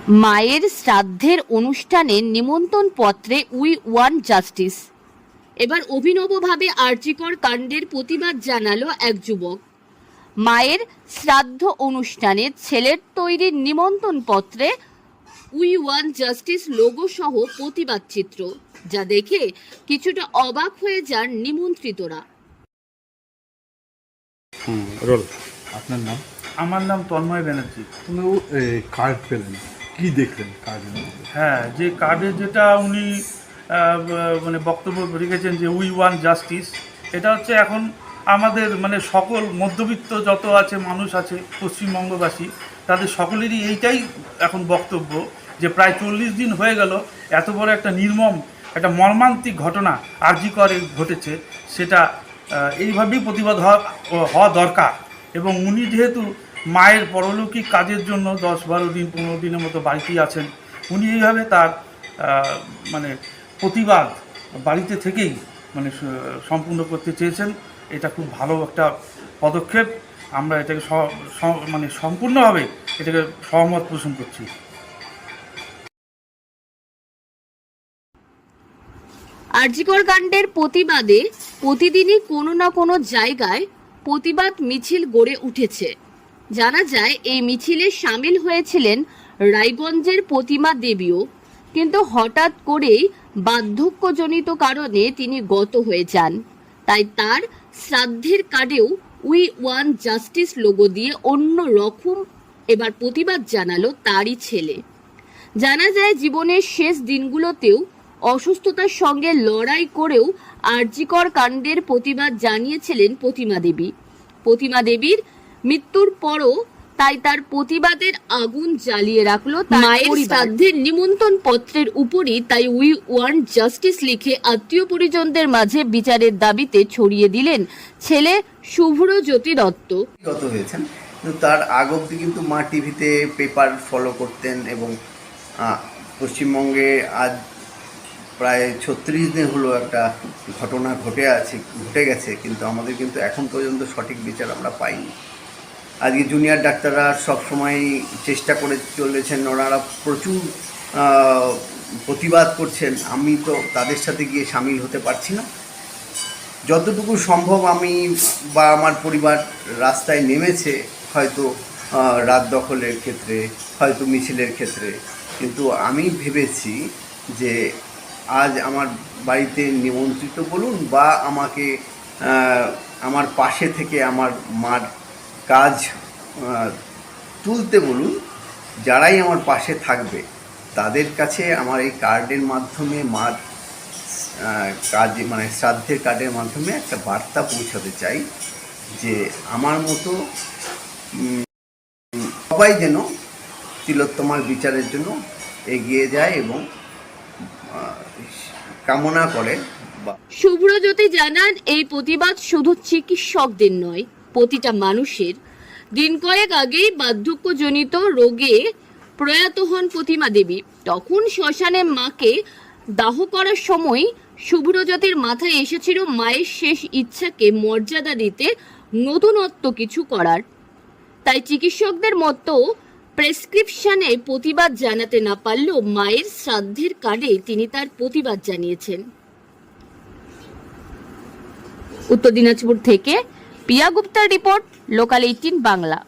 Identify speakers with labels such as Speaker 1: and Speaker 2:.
Speaker 1: মায়ের শ্রাদ্ধের অনুষ্ঠানের নিমন্ত্রণ পত্রে উই ওয়ান্ট জাস্টিস। এবার অভিনবভাবে আরজিকর কাণ্ডের প্রতিবাদ জানালো এক যুবক। মায়ের শ্রাদ্ধ অনুষ্ঠানে ছেলের তৈরি নিমন্ত্রণ পত্রে উই ওয়ান্ট জাস্টিস লোগো সহ প্রতিবাদ চিত্র, যা দেখে কিছুটা অবাক হয়ে যান নিমন্ত্রিতরা।
Speaker 2: আপনার নাম?
Speaker 3: আমার নাম তন্ময় ব্যানার্জি।
Speaker 2: কার্ড পেলেন, কি দেখলেন কার্ডের মধ্যে?
Speaker 3: হ্যাঁ, যে কার্ডে যেটা উনি মানে বক্তব্য রেখেছেন যে উই ওয়ান্ট জাস্টিস, এটা হচ্ছে এখন আমাদের মানে সকল মধ্যবিত্ত যত আছে মানুষ আছে পশ্চিমবঙ্গবাসী, তাদের সকলেরই এইটাই এখন বক্তব্য যে প্রায় 40 দিন হয়ে গেল এত বড় একটা নির্মম একটা মর্মান্তিক ঘটনা আরজি করে ঘটেছে, সেটা এইভাবেই প্রতিবাদ হওয়া দরকার। এবং উনি যেহেতু মায়ের পরলৌকিক কাজের জন্য 10-12 দিন 15 দিনের মতো বাড়িতেই আছেন, উনি এইভাবে তার মানে প্রতিবাদ বাড়িতে থেকেই মানে সম্পূর্ণ করতে চেয়েছেন। এটা খুব ভালো একটা পদক্ষেপ। আমরা এটাকে মানে সম্পূর্ণভাবে এটাকে সহমত পোষণ করছি।
Speaker 1: আরজিকর কাণ্ডের প্রতিবাদে প্রতিদিনই কোনো না কোনো জায়গায় প্রতিবাদ মিছিল গড়ে উঠেছে। জানা যায় এই মিছিলে সামিল হয়েছিলেন রায়গঞ্জের প্রতিমা দেবীও, কিন্তু হঠাৎ করেই বার্ধক্যজনিত কারণে তিনি গত হয়ে যান। তাই তার শ্রাদ্ধের কার্ডেও উই ওয়ান্ট জাস্টিস লোগো দিয়ে অন্য রকম এবার প্রতিবাদ জানালো তারই ছেলে। জানা যায় জীবনের শেষ দিনগুলোতেও অসুস্থতার সঙ্গে লড়াই করেও আরজিকর কাণ্ডের প্রতিবাদ জানিয়েছিলেন প্রতিমা দেবী। প্রতিমা দেবীর মৃত্যুর পরও তাই তার প্রতিবাদের আগুন জ্বালিয়ে রাখলো মায়ের শ্রাদ্ধের নিমন্ত্রণ পত্রের উপরই। তাই উই ওয়ান্ট জাস্টিস লিখে আত্মীয় পরিজনদের মাঝে বিচারের দাবিতে ছড়িয়ে দিলেন ছেলে শুভ্রজ্যোতি দত্ত।
Speaker 4: গত হয়েছেন, কিন্তু তার আগ অবধি কিন্তু মা টিভিতে পেপার ফলো করতেন এবং পশ্চিমবঙ্গে আজ প্রায় 36 দিন হলো একটা ঘটনা ঘটে গেছে, কিন্তু আমাদের কিন্তু এখন পর্যন্ত সঠিক বিচার আমরা পাইনি। আজকে জুনিয়র ডাক্তাররা সবসময় চেষ্টা করে চলেছেন, ওনারা প্রচুর প্রতিবাদ করছেন। আমি তো তাদের সাথে গিয়ে সামিল হতে পারছি না। যতটুকু সম্ভব আমি বা আমার পরিবার রাস্তায় নেমেছে, হয়তো রাত দখলের ক্ষেত্রে, হয়তো মিছিলের ক্ষেত্রে, কিন্তু আমি ভেবেছি যে আজ আমার বাড়িতে নিমন্ত্রিত বলুন বা আমাকে আমার পাশে থেকে আমার মার কাজ তুলতে বলুন, যারাই আমার পাশে থাকবে তাদের কাছে আমার এই কার্ডের মাধ্যমে মার কাজ মানে শ্রাদ্ধের কার্ডের মাধ্যমে একটা বার্তা পৌঁছাতে চাই যে আমার মতো সবাই যেন তিলোত্তমার বিচারের জন্য এগিয়ে যায় এবং কামনা করে।
Speaker 1: শুভ্রজ্যোতি জানান, এই প্রতিবাদ শুধু চিকিৎসকদের নয়, প্রতিটা মানুষের। দিন কয়েক আগেই বার্ধক্যজনিত রোগে প্রয়াত হন প্রতিমা দেবী। তখন শ্মশানে মাকে দাহ করার সময় শুভ্রজ্যোতির মাথায় এসেছিল মায়ের শেষ ইচ্ছাকে মর্যাদা দিতে নতুনত্ব কিছু করার। তাই চিকিৎসকদের মতো প্রেসক্রিপশনে প্রতিবাদ জানাতে না পারলেও মায়ের শ্রাদ্ধের কার্ডে তিনি তার প্রতিবাদ জানিয়েছেন। উত্তর দিনাজপুর থেকে পিয়া গুপ্তার রিপোর্ট, লোকাল 18 বাংলা।